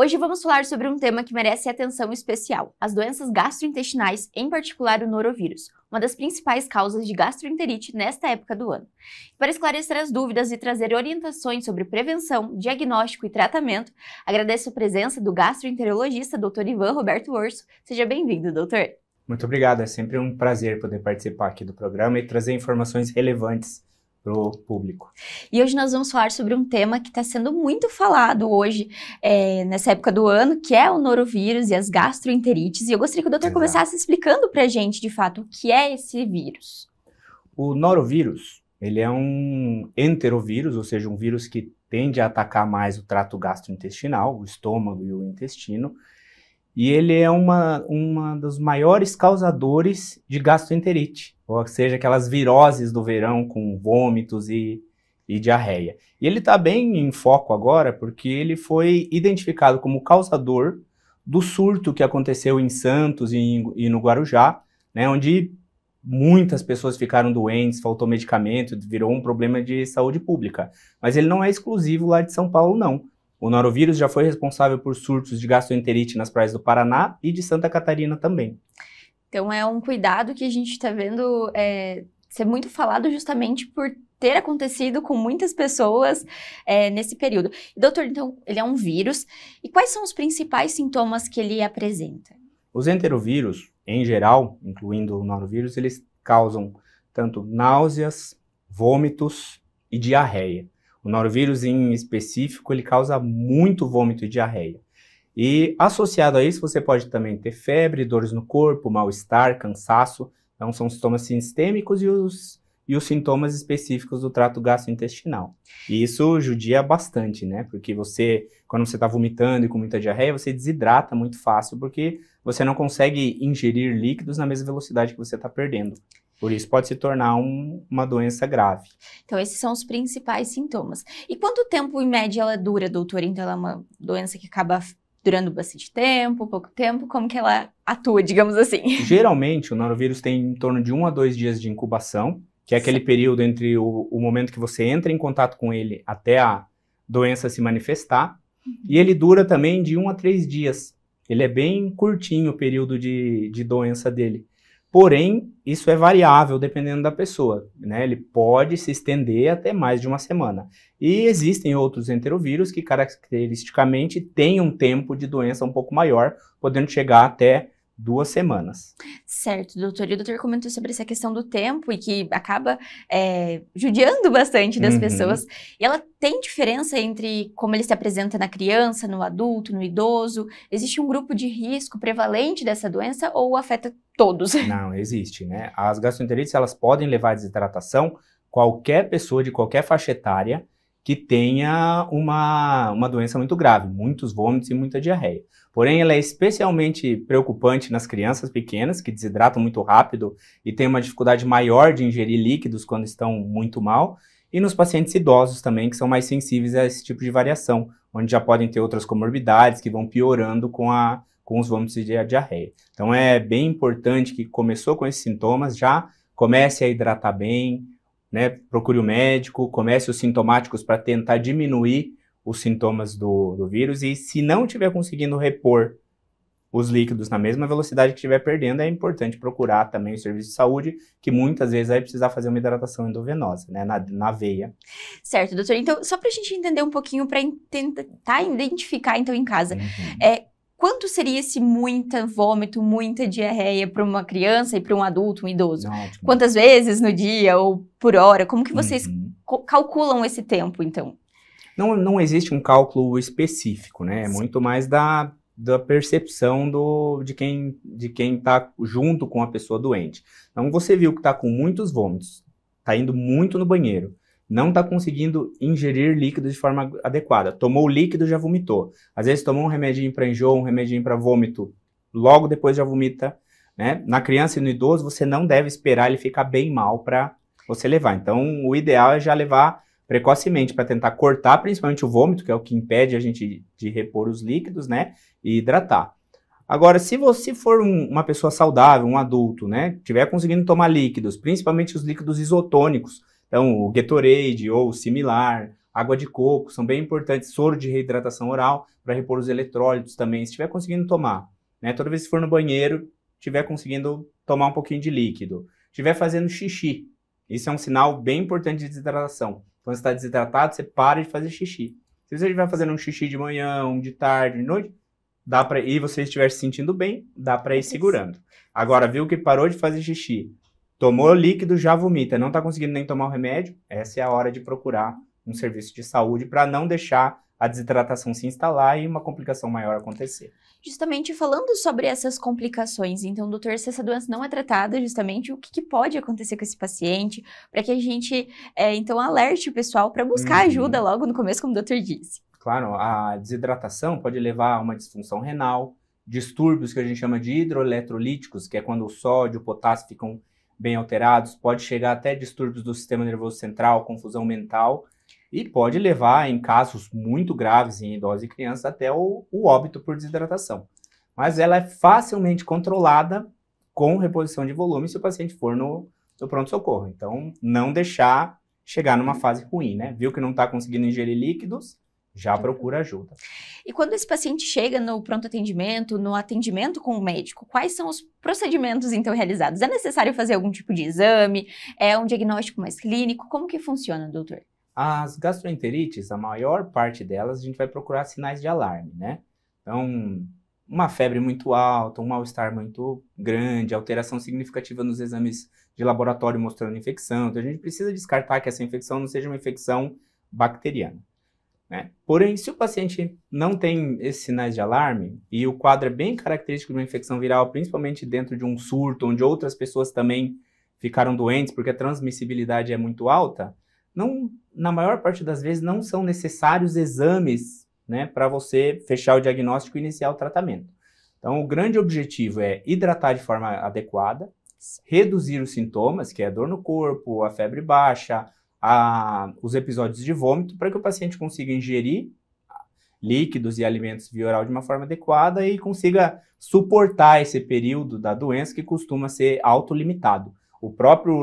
Hoje vamos falar sobre um tema que merece atenção especial, as doenças gastrointestinais, em particular o norovírus, uma das principais causas de gastroenterite nesta época do ano. Para esclarecer as dúvidas e trazer orientações sobre prevenção, diagnóstico e tratamento, agradeço a presença do gastroenterologista Dr. Ivan Roberto Orso. Seja bem-vindo, doutor. Muito obrigado, é sempre um prazer poder participar aqui do programa e trazer informações relevantes para o público. E hoje nós vamos falar sobre um tema que está sendo muito falado hoje, nessa época do ano, que é o norovírus e as gastroenterites. E eu gostaria que o doutor começasse explicando para a gente, de fato, o que é esse vírus. O norovírus, ele é um enterovírus, ou seja, um vírus que tende a atacar mais o trato gastrointestinal, o estômago e o intestino, e ele é uma dos maiores causadores de gastroenterite, ou seja, aquelas viroses do verão com vômitos e diarreia. E ele está bem em foco agora porque ele foi identificado como causador do surto que aconteceu em Santos e no Guarujá, né, onde muitas pessoas ficaram doentes, faltou medicamento, virou um problema de saúde pública. Mas ele não é exclusivo lá de São Paulo, não. O norovírus já foi responsável por surtos de gastroenterite nas praias do Paraná e de Santa Catarina também. Então é um cuidado que a gente está vendo ser muito falado justamente por ter acontecido com muitas pessoas nesse período. E, doutor, então, ele é um vírus. E quais são os principais sintomas que ele apresenta? Os enterovírus, em geral, incluindo o norovírus, eles causam tanto náuseas, vômitos e diarreia. O norovírus, em específico, ele causa muito vômito e diarreia. E associado a isso, você pode também ter febre, dores no corpo, mal-estar, cansaço. Então, são sintomas sistêmicos e os sintomas específicos do trato gastrointestinal. E isso judia bastante, né? Porque quando você está vomitando e com muita diarreia, você desidrata muito fácil, porque você não consegue ingerir líquidos na mesma velocidade que você está perdendo. Por isso pode se tornar uma doença grave. Então esses são os principais sintomas. E quanto tempo em média ela dura, doutor? Então ela é uma doença que acaba durando bastante tempo, pouco tempo? Como que ela atua, digamos assim? Geralmente o norovírus tem em torno de 1 a 2 dias de incubação, que é aquele período entre o momento que você entra em contato com ele até a doença se manifestar. E ele dura também de 1 a 3 dias. Ele é bem curtinho o período de doença dele. Porém, isso é variável dependendo da pessoa, né? Ele pode se estender até mais de 1 semana. E existem outros enterovírus que caracteristicamente têm um tempo de doença um pouco maior, podendo chegar até 2 semanas. Certo, doutor. E o doutor comentou sobre essa questão do tempo e que acaba judiando bastante das pessoas. E ela tem diferença entre como ele se apresenta na criança, no adulto, no idoso? Existe um grupo de risco prevalente dessa doença ou afeta todos? Não, existe, né? As gastroenterites, elas podem levar à desidratação qualquer pessoa de qualquer faixa etária que tenha uma doença muito grave, muitos vômitos e muita diarreia. Porém, ela é especialmente preocupante nas crianças pequenas, que desidratam muito rápido e têm uma dificuldade maior de ingerir líquidos quando estão muito mal, e nos pacientes idosos também, que são mais sensíveis a esse tipo de variação, onde já podem ter outras comorbidades que vão piorando com os vômitos e a diarreia. Então é bem importante que começou com esses sintomas, já comece a hidratar bem, né? Procure o médico, comece os sintomáticos para tentar diminuir os sintomas do vírus, e se não estiver conseguindo repor os líquidos na mesma velocidade que estiver perdendo, é importante procurar também o serviço de saúde, que muitas vezes vai precisar fazer uma hidratação endovenosa, né, na veia. Certo, doutor. Então, só para a gente entender um pouquinho, para tentar identificar então em casa, quanto seria esse muita vômito, muita diarreia para uma criança e para um adulto, um idoso? Ótimo. Quantas vezes no dia ou por hora? Como que vocês calculam esse tempo, então? Não existe um cálculo específico, né? É muito mais da percepção de quem está junto com a pessoa doente. Então, você viu que está com muitos vômitos, está indo muito no banheiro, não está conseguindo ingerir líquidos de forma adequada. Tomou o líquido, já vomitou. Às vezes tomou um remedinho para enjoo, um remedinho para vômito, logo depois já vomita, né? Na criança e no idoso, você não deve esperar ele ficar bem mal para você levar. Então, o ideal é já levar precocemente para tentar cortar principalmente o vômito, que é o que impede a gente de repor os líquidos, né? E hidratar. Agora, se você for uma pessoa saudável, um adulto, né? Tiver conseguindo tomar líquidos, principalmente os líquidos isotônicos, então o Gatorade ou o similar, água de coco, são bem importantes, soro de reidratação oral, para repor os eletrólitos também, se estiver conseguindo tomar, né? Toda vez que for no banheiro, estiver conseguindo tomar um pouquinho de líquido, estiver fazendo xixi, isso é um sinal bem importante de desidratação. Quando você está desidratado, você para de fazer xixi. Se você estiver fazendo um xixi de manhã, um de tarde, de noite, dá para e você estiver se sentindo bem, dá para ir segurando. Agora, viu que parou de fazer xixi, tomou líquido, já vomita, não está conseguindo nem tomar o remédio, essa é a hora de procurar um serviço de saúde para não deixar a desidratação se instalar e uma complicação maior acontecer. Justamente falando sobre essas complicações, então, doutor, se essa doença não é tratada, justamente, o que pode acontecer com esse paciente, para que a gente, então, alerte o pessoal para buscar ajuda logo no começo, como o doutor disse. Claro, a desidratação pode levar a uma disfunção renal, distúrbios que a gente chama de hidroeletrolíticos, que é quando o sódio e o potássio ficam bem alterados, pode chegar até distúrbios do sistema nervoso central, confusão mental, e pode levar, em casos muito graves, em idosos e crianças, até o óbito por desidratação. Mas ela é facilmente controlada com reposição de volume se o paciente for no pronto-socorro. Então, não deixar chegar numa fase ruim, né? Viu que não está conseguindo ingerir líquidos, já procura ajuda. E quando esse paciente chega no pronto atendimento, no atendimento com o médico, quais são os procedimentos, então, realizados? É necessário fazer algum tipo de exame? É um diagnóstico mais clínico? Como que funciona, doutor? As gastroenterites, a maior parte delas, a gente vai procurar sinais de alarme, né? Então, uma febre muito alta, um mal-estar muito grande, alteração significativa nos exames de laboratório mostrando infecção. Então, a gente precisa descartar que essa infecção não seja uma infecção bacteriana, né? Porém, se o paciente não tem esses sinais de alarme e o quadro é bem característico de uma infecção viral, principalmente dentro de um surto, onde outras pessoas também ficaram doentes porque a transmissibilidade é muito alta, não, na maior parte das vezes não são necessários exames, né, para você fechar o diagnóstico e iniciar o tratamento. Então, o grande objetivo é hidratar de forma adequada, reduzir os sintomas, que é a dor no corpo, a febre baixa, os episódios de vômito, para que o paciente consiga ingerir líquidos e alimentos via oral de uma forma adequada e consiga suportar esse período da doença que costuma ser autolimitado.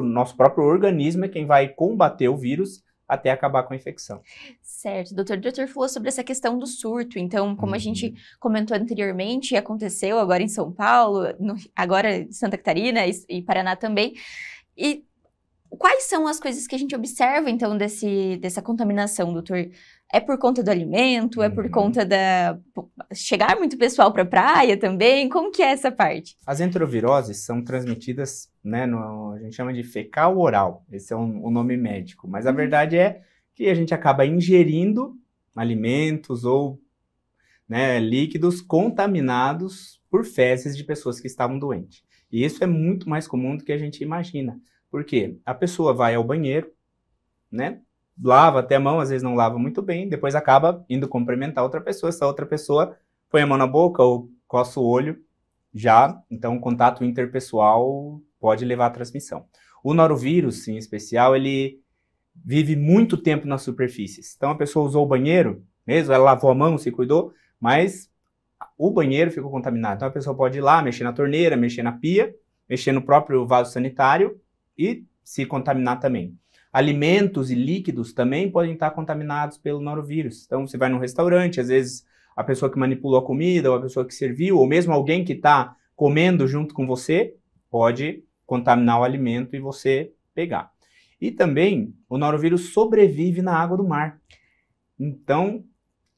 Nosso próprio organismo é quem vai combater o vírus até acabar com a infecção. Certo, doutor. O doutor falou sobre essa questão do surto. Então, como a gente comentou anteriormente, aconteceu agora em São Paulo, agora em Santa Catarina e Paraná também. E quais são as coisas que a gente observa, então, dessa contaminação, doutor? É por conta do alimento? É por conta chegar muito pessoal para a praia também? Como que é essa parte? As enteroviroses são transmitidas, né, a gente chama de fecal oral. Esse é o nome médico. Mas a verdade é que a gente acaba ingerindo alimentos ou, né, líquidos contaminados por fezes de pessoas que estavam doentes. E isso é muito mais comum do que a gente imagina. Por quê? A pessoa vai ao banheiro, né? Lava até a mão, às vezes não lava muito bem, depois acaba indo cumprimentar outra pessoa, essa outra pessoa põe a mão na boca ou coça o olho, então o contato interpessoal pode levar à transmissão. O norovírus, em especial, ele vive muito tempo nas superfícies. Então a pessoa usou o banheiro, mesmo, ela lavou a mão, se cuidou, mas o banheiro ficou contaminado. Então a pessoa pode ir lá, mexer na torneira, mexer na pia, mexer no próprio vaso sanitário e se contaminar também. Alimentos e líquidos também podem estar contaminados pelo norovírus. Então, você vai num restaurante, às vezes a pessoa que manipulou a comida, ou a pessoa que serviu, ou mesmo alguém que está comendo junto com você, pode contaminar o alimento e você pegar. E também, o norovírus sobrevive na água do mar. Então,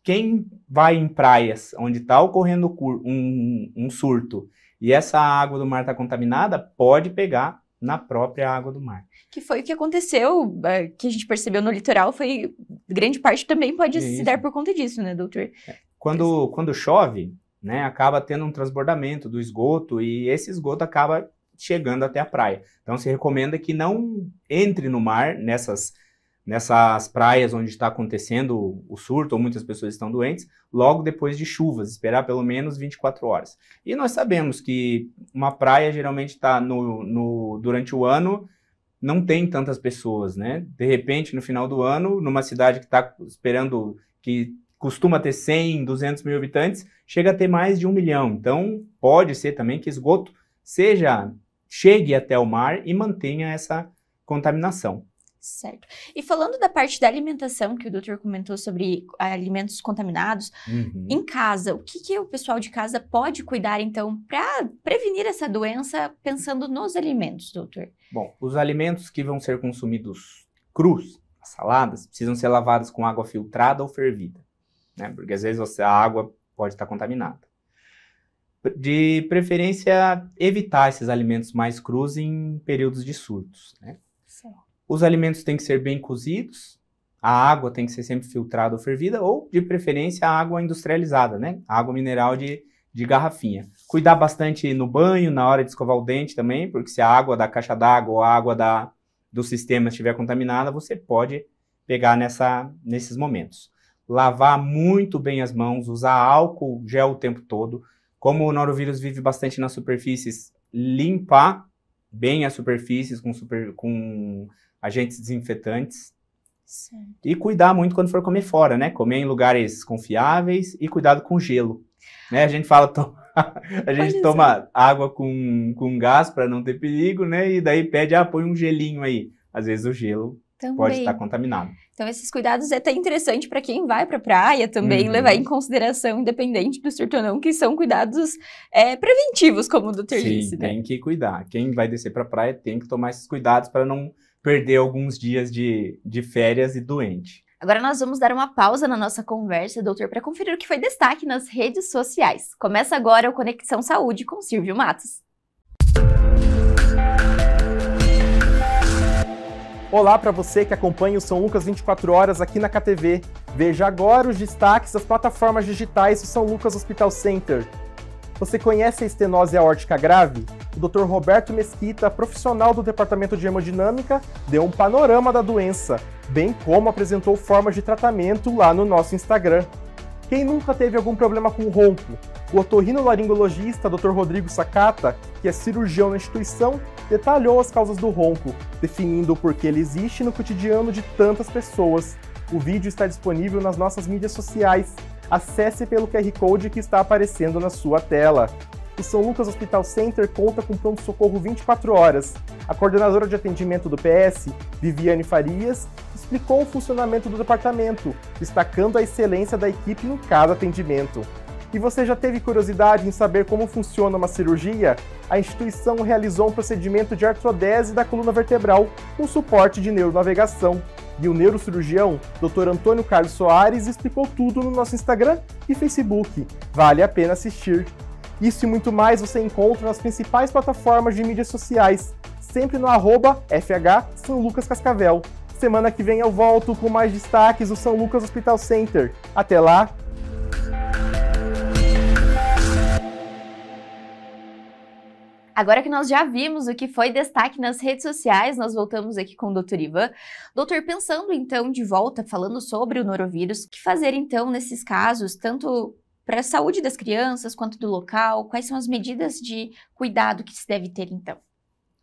quem vai em praias onde está ocorrendo um surto e essa água do mar está contaminada, pode pegar na própria água do mar. Que foi o que aconteceu, que a gente percebeu no litoral, grande parte também pode se dar por conta disso, né, doutor? Quando chove, né, acaba tendo um transbordamento do esgoto e esse esgoto acaba chegando até a praia. Então se recomenda que não entre no mar nessas praias onde está acontecendo o surto ou muitas pessoas estão doentes, logo depois de chuvas, esperar pelo menos 24 horas. E nós sabemos que uma praia geralmente está durante o ano, não tem tantas pessoas, né? De repente, no final do ano, numa cidade que está esperando, que costuma ter 100, 200 mil habitantes, chega a ter mais de 1 milhão. Então, pode ser também que esgoto chegue até o mar e mantenha essa contaminação. Certo. E falando da parte da alimentação, que o doutor comentou sobre alimentos contaminados, em casa, o que o pessoal de casa pode cuidar, então, para prevenir essa doença, pensando nos alimentos, doutor? Bom, os alimentos que vão ser consumidos crus, as saladas, precisam ser lavadas com água filtrada ou fervida, né? Porque às vezes a água pode estar contaminada. De preferência, evitar esses alimentos mais crus em períodos de surtos, né? Certo. Os alimentos têm que ser bem cozidos, a água tem que ser sempre filtrada ou fervida, ou, de preferência, a água industrializada, né? Água mineral de garrafinha. Cuidar bastante no banho, na hora de escovar o dente também, porque se a água da caixa d'água ou a água do sistema estiver contaminada, você pode pegar nesses momentos. Lavar muito bem as mãos, usar álcool gel o tempo todo. Como o norovírus vive bastante nas superfícies, limpar bem as superfícies com agentes desinfetantes. Certo. E cuidar muito quando for comer fora, né? Comer em lugares confiáveis e cuidado com gelo. Né? A gente fala, a gente toma água com gás para não ter perigo, né? E daí pede, põe um gelinho aí. Às vezes o gelo pode estar contaminado. Então esses cuidados é até interessante para quem vai para a praia também levar em consideração, independente do surto ou não, que são cuidados preventivos, como o doutor disse. Sim, tem que cuidar. Quem vai descer para a praia tem que tomar esses cuidados para não perder alguns dias de férias e doente. Agora nós vamos dar uma pausa na nossa conversa, doutor, para conferir o que foi destaque nas redes sociais. Começa agora o Conexão Saúde com Silvio Matos. Olá para você que acompanha o São Lucas 24 Horas aqui na KTV. Veja agora os destaques das plataformas digitais do São Lucas Hospital Center. Você conhece a estenose aórtica grave? O Dr. Roberto Mesquita, profissional do Departamento de Hemodinâmica, deu um panorama da doença, bem como apresentou formas de tratamento lá no nosso Instagram. Quem nunca teve algum problema com ronco? O otorrinolaringologista Dr. Rodrigo Sakata, que é cirurgião na instituição, detalhou as causas do ronco, definindo o porquê ele existe no cotidiano de tantas pessoas. O vídeo está disponível nas nossas mídias sociais. Acesse pelo QR Code que está aparecendo na sua tela. O São Lucas Hospital Center conta com pronto-socorro 24 horas. A coordenadora de atendimento do PS, Viviane Farias, explicou o funcionamento do departamento, destacando a excelência da equipe em cada atendimento. E você já teve curiosidade em saber como funciona uma cirurgia? A instituição realizou um procedimento de artrodese da coluna vertebral com suporte de neuronavegação. E o neurocirurgião, Dr. Antônio Carlos Soares, explicou tudo no nosso Instagram e Facebook. Vale a pena assistir. Isso e muito mais você encontra nas principais plataformas de mídias sociais, sempre no @FH São Lucas Cascavel. Semana que vem eu volto com mais destaques do São Lucas Hospital Center. Até lá! Agora que nós já vimos o que foi destaque nas redes sociais, nós voltamos aqui com o Dr. Ivan. Doutor, pensando então de volta, falando sobre o norovírus, o que fazer então nesses casos, tanto para a saúde das crianças quanto do local? Quais são as medidas de cuidado que se deve ter então?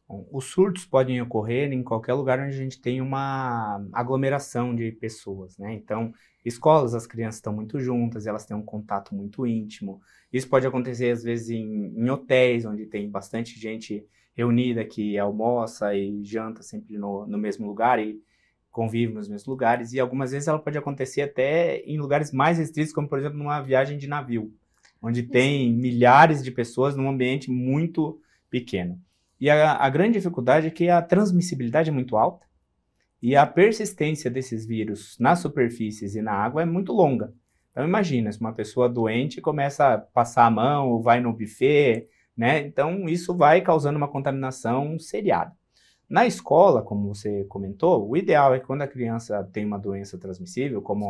Bom, os surtos podem ocorrer em qualquer lugar onde a gente tem uma aglomeração de pessoas, né? Então, escolas, as crianças estão muito juntas, elas têm um contato muito íntimo. Isso pode acontecer, às vezes, em hotéis, onde tem bastante gente reunida que almoça e janta sempre no mesmo lugar e convive nos mesmos lugares. E algumas vezes ela pode acontecer até em lugares mais restritos, como, por exemplo, numa viagem de navio, onde tem milhares de pessoas num ambiente muito pequeno. E a grande dificuldade é que a transmissibilidade é muito alta e a persistência desses vírus nas superfícies e na água é muito longa. Então imagina, se uma pessoa doente começa a passar a mão ou vai no buffet, né? Então isso vai causando uma contaminação seriada. Na escola, como você comentou, o ideal é que quando a criança tem uma doença transmissível, como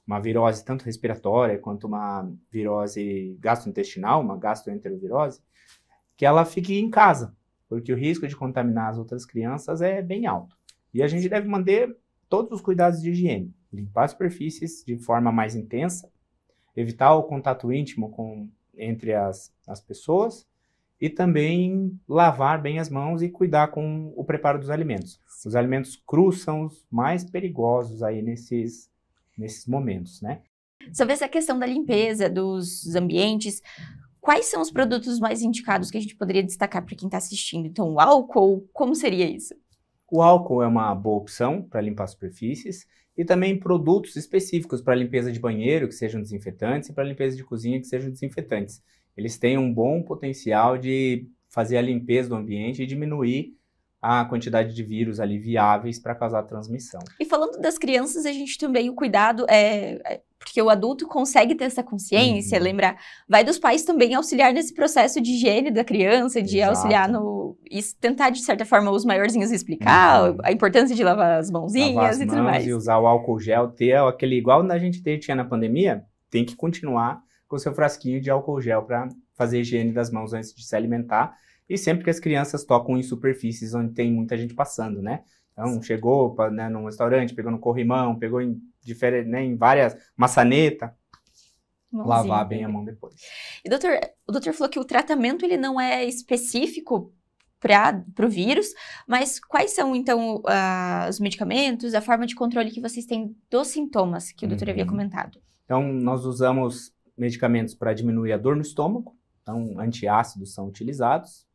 uma virose tanto respiratória quanto uma virose gastrointestinal, uma gastroenterovirose, que ela fique em casa, porque o risco de contaminar as outras crianças é bem alto. E a gente deve manter todos os cuidados de higiene, limpar as superfícies de forma mais intensa, evitar o contato íntimo entre as pessoas e também lavar bem as mãos e cuidar com o preparo dos alimentos. Os alimentos crus são os mais perigosos aí nesses momentos, né? Sobre essa questão da limpeza dos ambientes, quais são os produtos mais indicados que a gente poderia destacar para quem está assistindo? Então, o álcool, como seria isso? O álcool é uma boa opção para limpar superfícies e também produtos específicos para limpeza de banheiro, que sejam desinfetantes, e para limpeza de cozinha, que sejam desinfetantes. Eles têm um bom potencial de fazer a limpeza do ambiente e diminuir a quantidade de vírus ali viáveis para causar transmissão. E falando das crianças, a gente também, o cuidado porque o adulto consegue ter essa consciência, lembrar, vai dos pais também auxiliar nesse processo de higiene da criança, de auxiliar e tentar, de certa forma, os maiorzinhos explicar a importância de lavar as mãozinhas e tudo mais. E usar o álcool gel, ter aquele igual a gente tinha na pandemia, tem que continuar com o seu frasquinho de álcool gel para fazer a higiene das mãos antes de se alimentar. E sempre que as crianças tocam em superfícies onde tem muita gente passando, né? Então, chegou num restaurante, pegou no corrimão, pegou em várias maçaneta, lavar bem a mão depois. E o doutor falou que o tratamento ele não é específico para o vírus, mas quais são, então, os medicamentos, a forma de controle que vocês têm dos sintomas que o doutor havia comentado? Então, nós usamos medicamentos para diminuir a dor no estômago, então antiácidos são utilizados.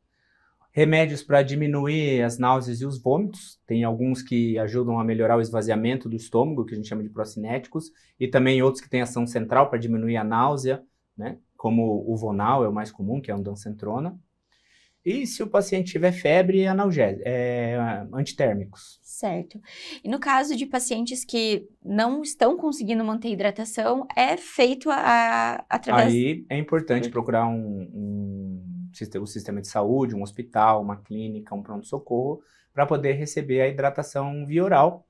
Remédios para diminuir as náuseas e os vômitos, tem alguns que ajudam a melhorar o esvaziamento do estômago, que a gente chama de procinéticos, e também outros que têm ação central para diminuir a náusea, né? Como o Vonal é o mais comum, que é a ondansetrona. E se o paciente tiver febre, antitérmicos. Certo. E no caso de pacientes que não estão conseguindo manter hidratação, é feito através... Aí é importante procurar o sistema de saúde, um hospital, uma clínica, um pronto-socorro, para poder receber a hidratação via oral,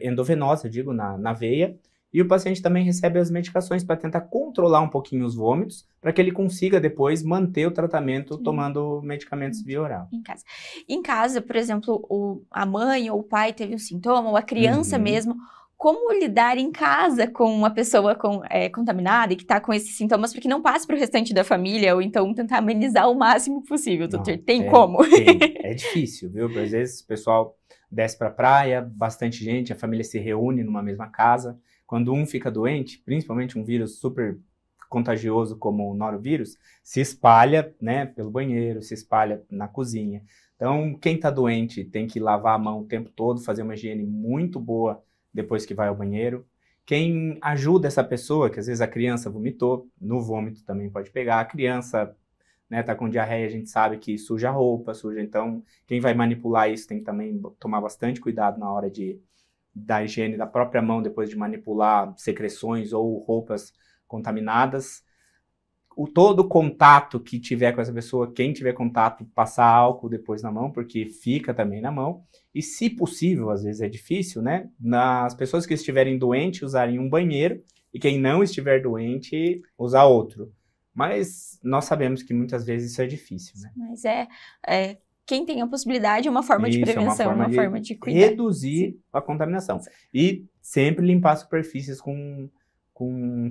endovenosa, digo, na veia. E o paciente também recebe as medicações para tentar controlar um pouquinho os vômitos, para que ele consiga depois manter o tratamento tomando medicamentos via oral. Em casa, por exemplo, a mãe ou o pai teve um sintoma, ou a criança mesmo, como lidar em casa com uma pessoa contaminada e que está com esses sintomas para que não passe para o restante da família, ou então tentar amenizar o máximo possível, doutor? Tem como? É difícil, viu? Às vezes o pessoal desce para a praia, bastante gente, a família se reúne numa mesma casa. Quando um fica doente, principalmente um vírus super contagioso como o norovírus, se espalha, né, pelo banheiro, se espalha na cozinha. Então, quem está doente tem que lavar a mão o tempo todo, fazer uma higiene muito boa depois que vai ao banheiro. Quem ajuda essa pessoa, que às vezes a criança vomitou, no vômito também pode pegar, a criança tá com diarreia, a gente sabe que suja a roupa, então quem vai manipular isso tem que também tomar bastante cuidado na hora da higiene da própria mão, depois de manipular secreções ou roupas contaminadas. Todo contato que tiver com essa pessoa, quem tiver contato, passar álcool depois na mão, porque fica também na mão. E se possível, às vezes é difícil, né? As pessoas que estiverem doentes usarem um banheiro e quem não estiver doente usar outro. Mas nós sabemos que muitas vezes isso é difícil, né? Mas quem tem a possibilidade é uma forma de prevenção, uma forma de cuidar. Reduzir a contaminação. E sempre limpar superfícies com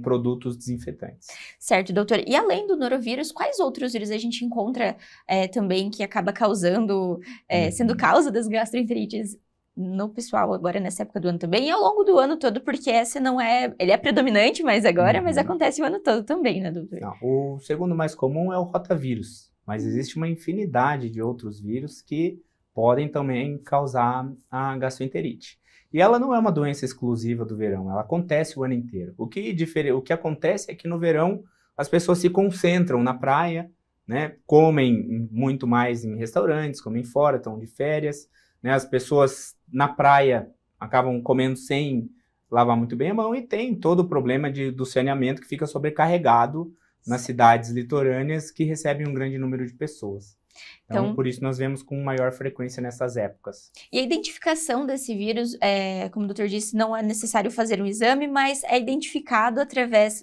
produtos desinfetantes. Certo, doutor. E além do norovírus, quais outros vírus a gente encontra também que acaba causando, sendo causa das gastroenterites no pessoal agora nessa época do ano também e ao longo do ano todo, porque ele é predominante mais agora, mas acontece o ano todo também, né, doutor? Não, o segundo mais comum é o rotavírus, mas existe uma infinidade de outros vírus que podem também causar a gastroenterite. E ela não é uma doença exclusiva do verão, ela acontece o ano inteiro. O que acontece é que no verão as pessoas se concentram na praia, né? Comem muito mais em restaurantes, comem fora, estão de férias, né? As pessoas na praia acabam comendo sem lavar muito bem a mão e tem todo o problema do saneamento que fica sobrecarregado nas cidades litorâneas que recebem um grande número de pessoas. Então, por isso nós vemos com maior frequência nessas épocas. E a identificação desse vírus, como o doutor disse, não é necessário fazer um exame, mas é identificado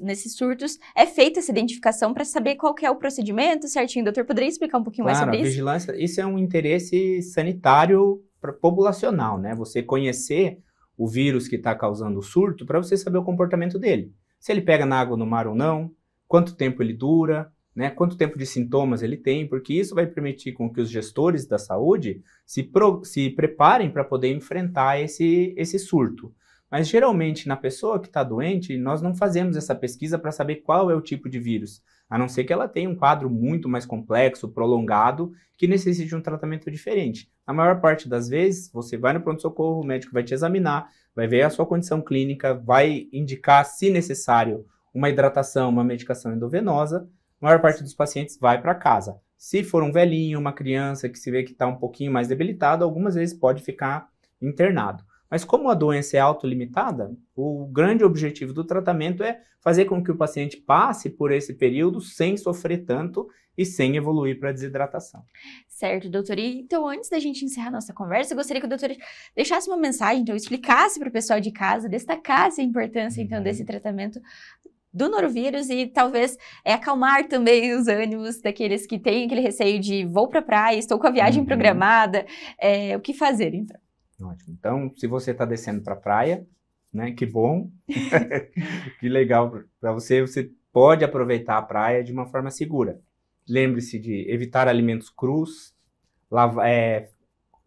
nesses surtos, é feita essa identificação para saber qual que é o procedimento certinho. Doutor, poderia explicar um pouquinho mais sobre isso? Vigilância, isso é um interesse sanitário populacional, né? Você conhecer o vírus que está causando o surto para você saber o comportamento dele. Se ele pega na água no mar ou não, quanto tempo ele dura, né, quanto tempo de sintomas ele tem, porque isso vai permitir com que os gestores da saúde se preparem para poder enfrentar esse surto. Mas geralmente na pessoa que está doente, nós não fazemos essa pesquisa para saber qual é o tipo de vírus. a não ser que ela tenha um quadro muito mais complexo, prolongado, que necessite de um tratamento diferente. Na maior parte das vezes, você vai no pronto-socorro, o médico vai te examinar, vai ver a sua condição clínica, vai indicar, se necessário, uma hidratação, uma medicação endovenosa. A maior parte dos pacientes vai para casa. Se for um velhinho, uma criança que se vê que está um pouquinho mais debilitado, algumas vezes pode ficar internado. Mas como a doença é autolimitada, o grande objetivo do tratamento é fazer com que o paciente passe por esse período sem sofrer tanto e sem evoluir para a desidratação. Certo, doutor. E, então, antes da gente encerrar a nossa conversa, eu gostaria que o doutor deixasse uma mensagem, então, explicasse para o pessoal de casa, destacasse a importância, então, desse tratamento do norovírus e talvez acalmar também os ânimos daqueles que têm aquele receio de vou para a praia, estou com a viagem programada, o que fazer, então? Ótimo. Então, se você está descendo para a praia, né, que bom, que legal para você, você pode aproveitar a praia de uma forma segura. Lembre-se de evitar alimentos crus,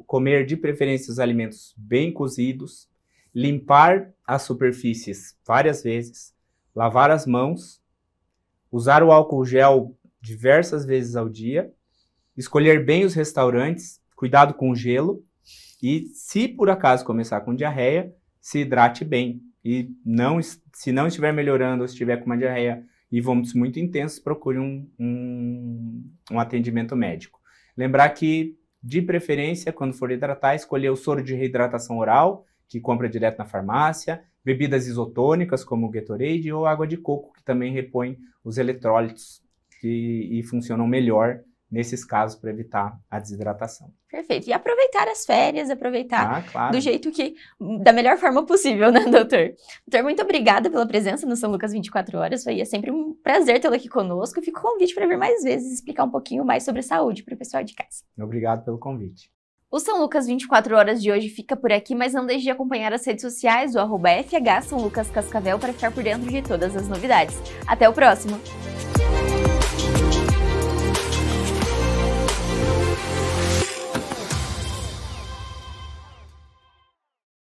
comer de preferência os alimentos bem cozidos, limpar as superfícies várias vezes, lavar as mãos, usar o álcool gel diversas vezes ao dia, escolher bem os restaurantes, cuidado com o gelo e, se por acaso começar com diarreia, se hidrate bem. E se não estiver melhorando ou estiver com uma diarreia e vômitos muito intensos, procure um atendimento médico. Lembrar que, de preferência, quando for hidratar, escolher o soro de reidratação oral, que compra direto na farmácia, bebidas isotônicas, como o Gatorade, ou água de coco, que também repõe os eletrólitos e funcionam melhor nesses casos para evitar a desidratação. Perfeito. E aproveitar as férias, claro, do jeito da melhor forma possível, né, doutor? Doutor, muito obrigada pela presença no São Lucas 24 Horas. Foi sempre um prazer tê-lo aqui conosco. Fico com o convite para vir mais vezes explicar um pouquinho mais sobre saúde para o pessoal de casa. Obrigado pelo convite. O São Lucas 24 Horas de hoje fica por aqui, mas não deixe de acompanhar as redes sociais do @FH São Lucas Cascavel para ficar por dentro de todas as novidades. Até o próximo!